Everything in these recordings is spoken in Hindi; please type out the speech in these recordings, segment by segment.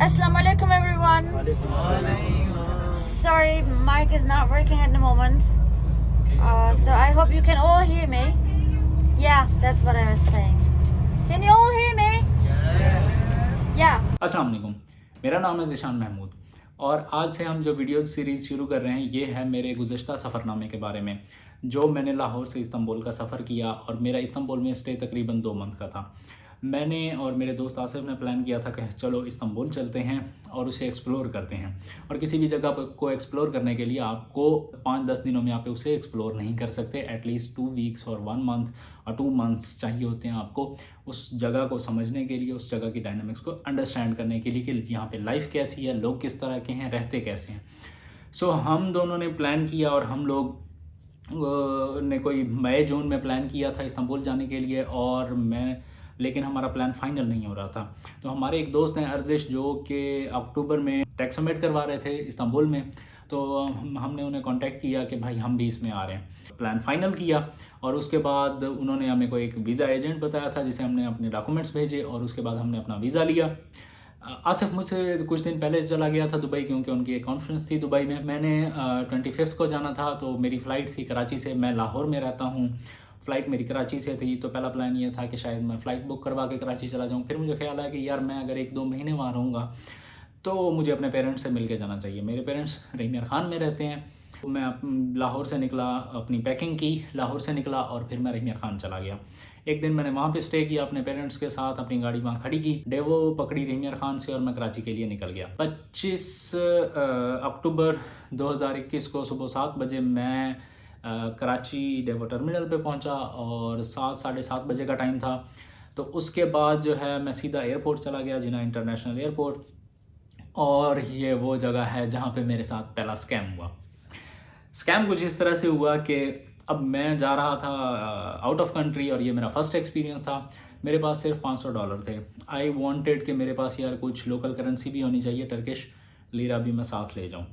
Assalamu alaikum everyone. Sorry, mic is not working at the moment. So I hope you can all hear me. Yeah, that's what I was saying. Can you all hear me? Yeah. अस्सलाम वालेकुम, मेरा नाम है ज़िशान महमूद और आज से हम जो वीडियो सीरीज़ शुरू कर रहे हैं ये है मेरे गुज़श्ता सफ़रनामे के बारे में जो मैंने लाहौर से इस्तांबुल का सफ़र किया और मेरा इस्तांबुल में स्टे तकरीबन 2 मंथ का था। मैंने और मेरे दोस्त आसिफ ने प्लान किया था कि चलो इस्तांबुल चलते हैं और उसे एक्सप्लोर करते हैं। और किसी भी जगह को एक्सप्लोर करने के लिए आपको 5-10 दिनों में आप उसे एक्सप्लोर नहीं कर सकते, एटलीस्ट 2 वीक्स और 1 मंथ और 2 मंथ्स चाहिए होते हैं आपको उस जगह को समझने के लिए, उस जगह की डायनामिक्स को अंडरस्टैंड करने के लिए कि यहाँ पे लाइफ कैसी है, लोग किस तरह के हैं, रहते कैसे हैं। सो हम दोनों ने प्लान किया और हम लोग ने कोई मई जून में प्लान किया था इस्तांबुल जाने के लिए लेकिन हमारा प्लान फाइनल नहीं हो रहा था। तो हमारे एक दोस्त हैं अर्जिश जो कि अक्टूबर में टैक्स सबमिट करवा रहे थे इस्तांबुल में, तो हमने उन्हें कांटेक्ट किया कि भाई हम भी इसमें आ रहे हैं। प्लान फाइनल किया और उसके बाद उन्होंने हमें को एक वीज़ा एजेंट बताया था जिसे हमने अपने डॉक्यूमेंट्स भेजे और उसके बाद हमने अपना वीज़ा लिया। आसिफ मुझसे कुछ दिन पहले चला गया था दुबई क्योंकि उनकी एक कॉन्फ्रेंस थी दुबई में। मैंने 25 को जाना था तो मेरी फ़्लाइट थी कराची से। मैं लाहौर में रहता हूँ, फ़्लाइट मेरी कराची से थी। तो पहला प्लान ये था कि शायद मैं फ़्लाइट बुक करवा के कराची चला जाऊँ। फिर मुझे ख्याल आया कि यार मैं अगर 1-2 महीने वहाँ रहूँगा तो मुझे अपने पेरेंट्स से मिल के जाना चाहिए। मेरे पेरेंट्स रहीमियार ख़ान में रहते हैं। तो मैं लाहौर से निकला, अपनी पैकिंग की, लाहौर से निकला और फिर मैं रहीमियार ख़ान चला गया। एक दिन मैंने वहाँ पे स्टे किया अपने पेरेंट्स के साथ, अपनी गाड़ी वहाँ खड़ी की, डेवो पकड़ी रहीमियार ख़ान से और मैं कराची के लिए निकल गया। 25 अक्टूबर 2021 को सुबह 7 बजे मैं कराची डेवो टर्मिनल पे पहुंचा और 7-7:30 बजे का टाइम था। तो उसके बाद जो है मैं सीधा एयरपोर्ट चला गया, जिन्ना इंटरनेशनल एयरपोर्ट। और ये वो जगह है जहाँ पे मेरे साथ पहला स्कैम हुआ। स्कैम कुछ इस तरह से हुआ कि अब मैं जा रहा था आउट ऑफ कंट्री और ये मेरा फर्स्ट एक्सपीरियंस था। मेरे पास सिर्फ $500 थे। आई वांटेड कि मेरे पास यार कुछ लोकल करेंसी भी होनी चाहिए, टर्किश लीरा भी मैं साथ ले जाऊँ।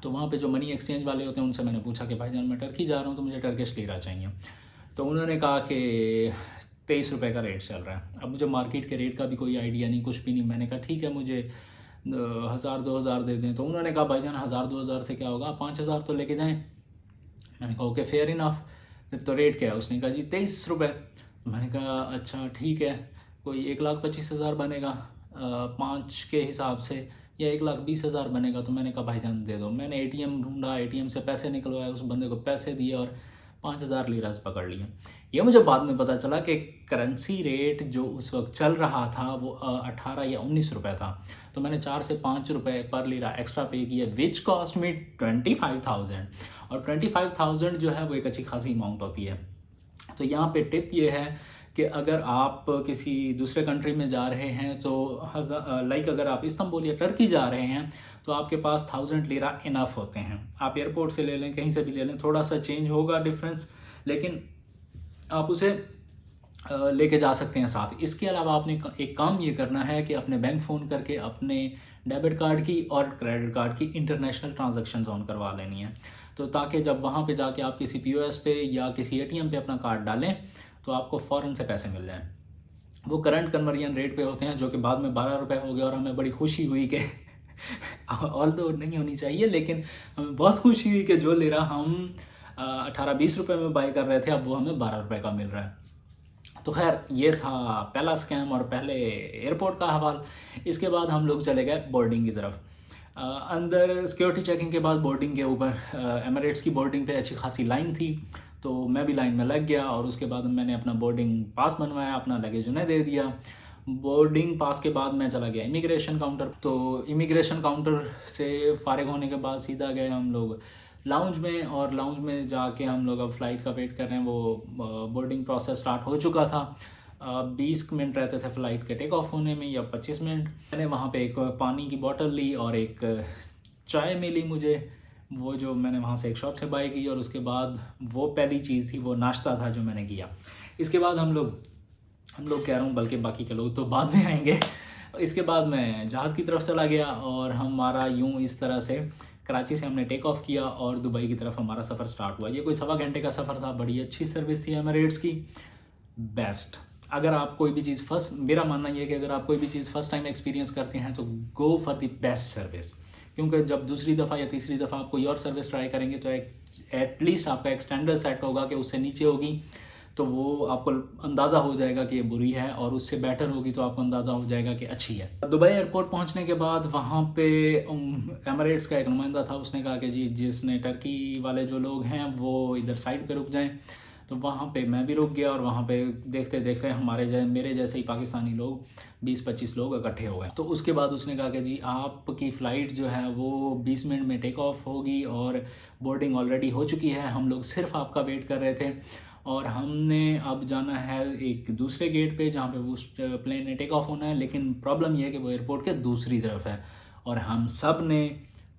तो वहाँ पे जो मनी एक्सचेंज वाले होते हैं उनसे मैंने पूछा कि भाईजान मैं टर्की जा रहा हूँ तो मुझे टर्किश लीरा चाहिए। तो उन्होंने कहा कि 23 रुपये का रेट चल रहा है। अब मुझे मार्केट के रेट का भी कोई आइडिया नहीं, कुछ भी नहीं। मैंने कहा ठीक है मुझे 1000-2000 दे दें। तो उन्होंने कहा भाईजान 1000-2000 से क्या होगा, 5000 तो लेके जाएँ। मैंने कहा ओके फेयर इनफ। तो रेट क्या है? उसने कहा जी 23 रुपये। मैंने कहा अच्छा ठीक है, कोई 1,25,000 बनेगा 5 के हिसाब से, या 1,20,000 बनेगा। तो मैंने कहा भाईजान दे दो। मैंने एटीएम ढूंढा, एटीएम से पैसे निकलवाए, उस बंदे को पैसे दिए और 5,000 लीरास पकड़ लिए। ये मुझे बाद में पता चला कि करेंसी रेट जो उस वक्त चल रहा था वो 18 या 19 रुपये था। तो मैंने 4 से 5 रुपये पर लीरा एक्स्ट्रा पे किए, विच कॉस्ट मी 25,000। और 25,000 जो है वो एक अच्छी खासी अमाउंट होती है। तो यहाँ पे टिप ये है कि अगर आप किसी दूसरे कंट्री में जा रहे हैं तो अगर आप इस्तांबुल या टर्की जा रहे हैं तो आपके पास 1000 लीरा इनफ होते हैं। आप एयरपोर्ट से ले लें, कहीं से भी ले लें, थोड़ा सा चेंज होगा डिफरेंस, लेकिन आप उसे लेके जा सकते हैं साथ। इसके अलावा आपने एक काम ये करना है कि अपने बैंक फ़ोन करके अपने डेबिट कार्ड की और क्रेडिट कार्ड की इंटरनेशनल ट्रांजैक्शन ऑन करवा लेनी है। तो ताकि जब वहाँ पे जाके आप किसी POS पे या किसी ATM पे अपना कार्ड डालें तो आपको फ़ौरन से पैसे मिल जाएँ। वो करंट कन्वर्जन रेट पे होते हैं जो कि बाद में 12 रुपये हो गए और हमें बड़ी खुशी हुई कि ऑल्दो नहीं होनी चाहिए, लेकिन हमें बहुत खुशी हुई कि जो लीरा हम 18-20 रुपये में बाई कर रहे थे अब वो हमें 12 रुपये का मिल रहा है। तो खैर ये था पहला स्कैम और पहले एयरपोर्ट का हवाल। इसके बाद हम लोग चले गए बोर्डिंग की तरफ। अंदर सिक्योरिटी चेकिंग के बाद बोर्डिंग के ऊपर एमिरेट्स की बोर्डिंग पे अच्छी खासी लाइन थी, तो मैं भी लाइन में लग गया और उसके बाद मैंने अपना बोर्डिंग पास बनवाया, अपना लगेज उन्हें दे दिया। बोर्डिंग पास के बाद मैं चला गया इमिग्रेशन काउंटर। तो इमिग्रेशन काउंटर से फारिग होने के बाद सीधा गए हम लोग लाउंज में, और लाउंज में जाके हम लोग अब फ़्लाइट का वेट कर रहे हैं। वो बोर्डिंग प्रोसेस स्टार्ट हो चुका था। 20 मिनट रहते थे फ़्लाइट के टेक ऑफ होने में या 25 मिनट। मैंने वहाँ पे एक पानी की बोतल ली और एक चाय मिली मुझे, वो जो मैंने वहाँ से एक शॉप से बाई की। और उसके बाद वो पहली चीज़ थी, वो नाश्ता था जो मैंने किया। इसके बाद हम लोग कह रहा हूँ, बल्कि बाकी के लोग तो बाद में आएंगे। इसके बाद मैं जहाज़ की तरफ चला गया और हमारा यूँ इस तरह से कराची से हमने टेक ऑफ किया और दुबई की तरफ हमारा सफ़र स्टार्ट हुआ। ये कोई 1.25 घंटे का सफ़र था। बड़ी अच्छी सर्विस थी एमिरेट्स की, बेस्ट। अगर आप कोई भी चीज़ मेरा मानना ये है कि अगर आप कोई भी चीज़ फर्स्ट टाइम एक्सपीरियंस करते हैं तो go for the best service, क्योंकि जब दूसरी दफ़ा या तीसरी दफ़ा आप कोई और सर्विस ट्राई करेंगे तो एटलीस्ट आपका एक स्टैंडर्ड सेट होगा कि उससे नीचे होगी तो वो आपको अंदाज़ा हो जाएगा कि ये बुरी है, और उससे बेटर होगी तो आपको अंदाज़ा हो जाएगा कि अच्छी है। दुबई एयरपोर्ट पहुंचने के बाद वहाँ पे एमिरेट्स का एक नुमाइंदा था, उसने कहा कि जी जिसने टर्की वाले जो लोग हैं वो इधर साइड पे रुक जाएं। तो वहाँ पे मैं भी रुक गया और वहाँ पे देखते देखते मेरे जैसे ही पाकिस्तानी लोग 20-25 लोग इकट्ठे हो गए। तो उसके बाद उसने कहा कि जी आपकी फ़्लाइट जो है वो 20 मिनट में टेक ऑफ होगी और बोर्डिंग ऑलरेडी हो चुकी है, हम लोग सिर्फ आपका वेट कर रहे थे और हमने अब जाना है एक दूसरे गेट पे जहाँ पे उस प्लेन ने टेक ऑफ होना है, लेकिन प्रॉब्लम यह है कि वो एयरपोर्ट के दूसरी तरफ है और हम सब ने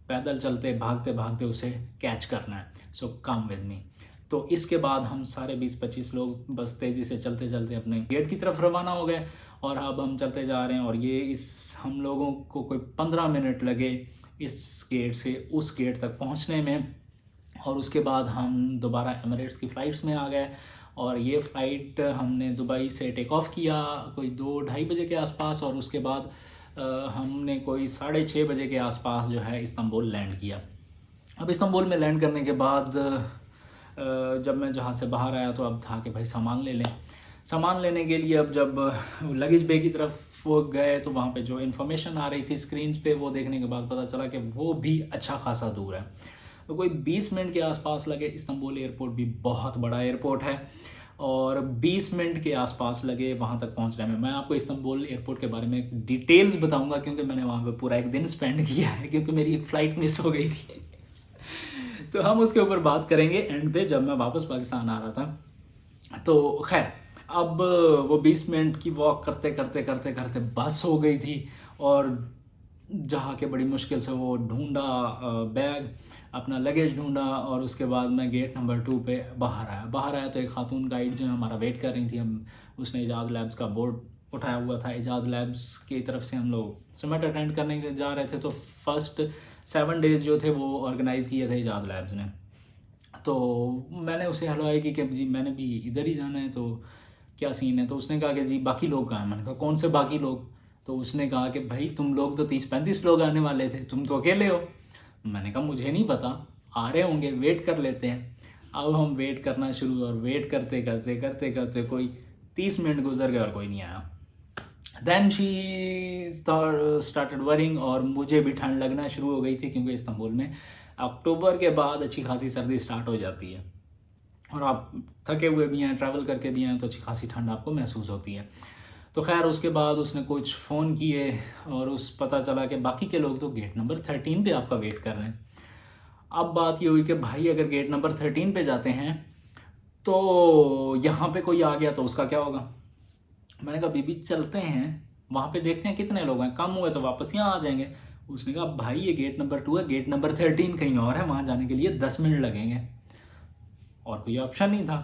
पैदल चलते भागते भागते उसे कैच करना है। सो कम विद मी। तो इसके बाद हम सारे 20-25 लोग बस तेज़ी से चलते चलते अपने गेट की तरफ रवाना हो गए और अब हम चलते जा रहे हैं और हम लोगों को कोई 15 मिनट लगे इस गेट से उस गेट तक पहुंचने में, और उसके बाद हम दोबारा एमिरेट्स की फ़्लाइट्स में आ गए और ये फ़्लाइट हमने दुबई से टेक ऑफ़ किया कोई 2-2:30 बजे के आसपास, और उसके बाद हमने कोई 6:30 बजे के आसपास जो है इस्तांबुल लैंड किया। अब इस्तांबुल में लैंड करने के बाद जब मैं जहाँ से बाहर आया तो अब था कि भाई सामान ले लें। सामान लेने के लिए अब जब लगेज बे की तरफ वो गए तो वहाँ पे जो इन्फॉर्मेशन आ रही थी स्क्रीन्स पे वो देखने के बाद पता चला कि वो भी अच्छा खासा दूर है। तो कोई 20 मिनट के आसपास लगे। इस्तांबुल एयरपोर्ट भी बहुत बड़ा एयरपोर्ट है और 20 मिनट के आसपास लगे वहाँ तक पहुँचने में। मैं आपको इस्तांबुल एयरपोर्ट के बारे में डिटेल्स बताऊँगा क्योंकि मैंने वहाँ पर पूरा एक दिन स्पेंड किया है, क्योंकि मेरी एक फ़्लाइट मिस हो गई थी। तो हम उसके ऊपर बात करेंगे एंड पे जब मैं वापस पाकिस्तान आ रहा था। तो खैर अब वो 20 मिनट की वॉक करते करते करते करते बस हो गई थी और जहाँ के बड़ी मुश्किल से वो ढूंढा बैग, अपना लगेज ढूंढा और उसके बाद मैं गेट नंबर 2 पे बाहर आया तो एक खातून गाइड जो है हमारा वेट कर रही थी। उसने इजाज़ लैब्स का बोर्ड उठाया हुआ था। इजाज़ लैब्स की तरफ से हम लोग समिट अटेंड करने जा रहे थे। तो फर्स्ट 7 डेज़ जो थे वो ऑर्गेनाइज़ किए थे इजाज़ लैब्स ने। तो मैंने उसे हेलो की कि जी मैंने भी इधर ही जाना है, तो क्या सीन है। तो उसने कहा कि जी बाकी लोग कहाँ हैं। मैंने कहा कौन से बाकी लोग। तो उसने कहा कि भाई तुम लोग तो 30-35 लोग आने वाले थे, तुम तो अकेले हो। मैंने कहा मुझे नहीं पता, आ रहे होंगे, वेट कर लेते हैं। अब हम वेट करना शुरू और वेट करते करते करते करते कोई 30 मिनट गुजर गए और कोई नहीं आया। दैन शी स्टार्टेड वरिंग और मुझे भी ठंड लगना शुरू हो गई थी क्योंकि इस्तांबुल में अक्टूबर के बाद अच्छी खासी सर्दी स्टार्ट हो जाती है और आप थके हुए भी हैं, ट्रैवल करके भी हैं, तो अच्छी खासी ठंड आपको महसूस होती है। तो खैर उसके बाद उसने कुछ फ़ोन किए और पता चला कि बाकी के लोग तो गेट नंबर 13 पे आपका वेट कर रहे हैं। अब बात ये हुई कि भाई अगर गेट नंबर 13 पे जाते हैं तो यहाँ पे कोई आ गया तो उसका क्या होगा। मैंने कहा बीबी चलते हैं, वहाँ पे देखते हैं कितने लोग हैं, कम हुए तो वापस यहाँ आ जाएंगे। उसने कहा भाई ये गेट नंबर 2 है, गेट नंबर 13 कहीं और है, वहाँ जाने के लिए 10 मिनट लगेंगे। और कोई ऑप्शन नहीं था।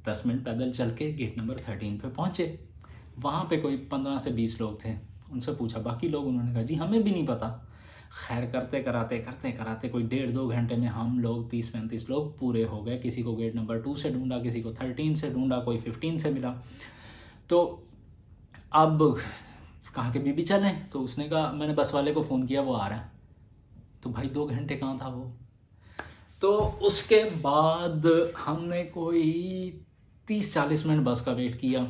10 मिनट पैदल चल के गेट नंबर 13 पे पहुँचे। वहाँ पे कोई 15 से 20 लोग थे। उनसे पूछा बाकी लोग, उन्होंने कहा जी हमें भी नहीं पता। खैर करते कराते कोई 1.5-2 घंटे में हम लोग 30-35 लोग पूरे हो गए। किसी को गेट नंबर 2 से ढूंढा, किसी को 13 से ढूंढा, कोई 15 से मिला। तो अब कहा कि बीबी चलें। तो उसने कहा, मैंने बस वाले को फ़ोन किया, वो आ रहा है। तो भाई 2 घंटे कहाँ था वो। तो उसके बाद हमने कोई 30-40 मिनट बस का वेट किया।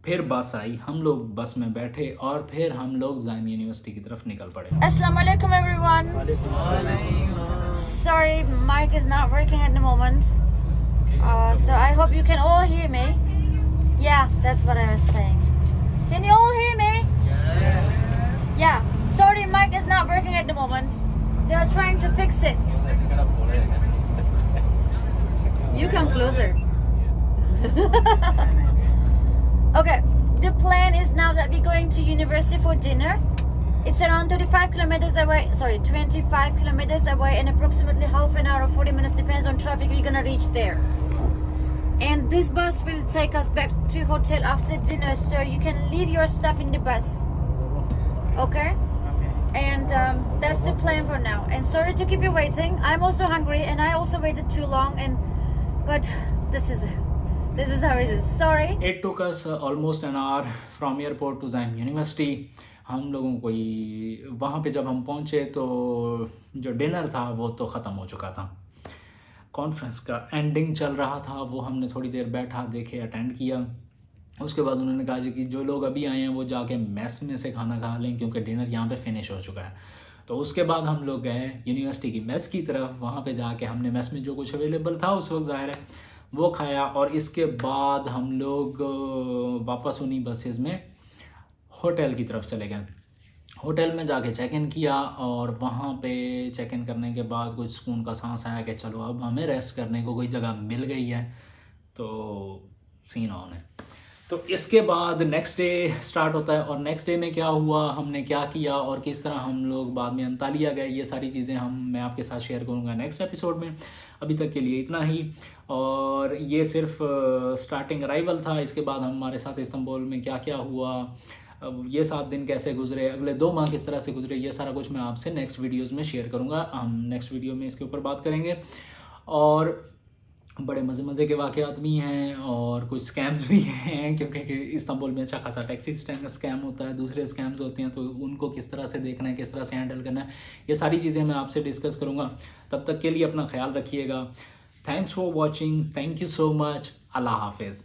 फिर बस आई, हम लोग बस में बैठे और फिर हम लोग जाइम यूनिवर्सिटी की तरफ निकल पड़े। Assalamu alaikum everyone. Sorry, mic is not working at the moment. So I hope you can all hear me. Yeah, that's what I was saying. Can you all hear me? Yeah. Sorry, mic is not working at the moment. They are trying to fix it. You come closer. Okay, the plan is now that we're going to university for dinner. It's around 25 kilometers away, 25 kilometers away, and approximately half an hour or 40 minutes, depends on traffic, we're gonna reach there. And this bus will take us back to hotel after dinner, so you can leave your stuff in the bus. Okay? And that's the plan for now. And sorry to keep you waiting. I'm also hungry and I also waited too long, but this is This is how it is. Sorry. It took us almost an hour from airport to Zion University. हम लोगों को वहाँ पे जब हम पहुँचे तो जो डिनर था वो तो ख़त्म हो चुका था, कॉन्फ्रेंस का एंडिंग चल रहा था, वो हमने थोड़ी देर बैठा देखे अटेंड किया। उसके बाद उन्होंने कहा जी कि जो लोग अभी आए हैं वो जाके मेस में से खाना खा लें क्योंकि डिनर यहाँ पे फिनिश हो चुका है। तो उसके बाद हम लोग गए यूनिवर्सिटी की मेस की तरफ। वहाँ पे जाके हमने मेस में जो कुछ अवेलेबल था उस वक्त ज़ाहिर है वो खाया, और इसके बाद हम लोग वापस उन्हीं बसेस में होटल की तरफ चले गए। होटल में जाके चेक इन किया और वहाँ पे चेक इन करने के बाद कुछ सुकून का सांस आया कि चलो अब हमें रेस्ट करने को कोई जगह मिल गई है, तो सीन ऑन है। तो इसके बाद नेक्स्ट डे स्टार्ट होता है, और नेक्स्ट डे में क्या हुआ, हमने क्या किया और किस तरह हम लोग बाद में अंतालिया गए, ये सारी चीज़ें मैं आपके साथ शेयर करूँगा नेक्स्ट एपिसोड में। अभी तक के लिए इतना ही, और ये सिर्फ स्टार्टिंग अराइवल था। इसके बाद हमारे साथ इस्तांबुल में क्या क्या हुआ, ये 7 दिन कैसे गुजरे, अगले 2 माह किस तरह से गुजरे, ये सारा कुछ मैं आपसे नेक्स्ट वीडियोज़ में शेयर करूँगा। हम नेक्स्ट वीडियो में इसके ऊपर बात करेंगे, और बड़े मज़े के वाक़यात भी हैं और कुछ स्कैम्स भी हैं, क्योंकि इस्तांबुल में अच्छा खासा टैक्सी स्कैम होता है, दूसरे स्कैम्स होते हैं, तो उनको किस तरह से देखना है, किस तरह से हैंडल करना है, ये सारी चीज़ें मैं आपसे डिस्कस करूँगा। तब तक के लिए अपना ख्याल रखिएगा। Thanks for watching, thank you so much, अल्लाह हाफिज़।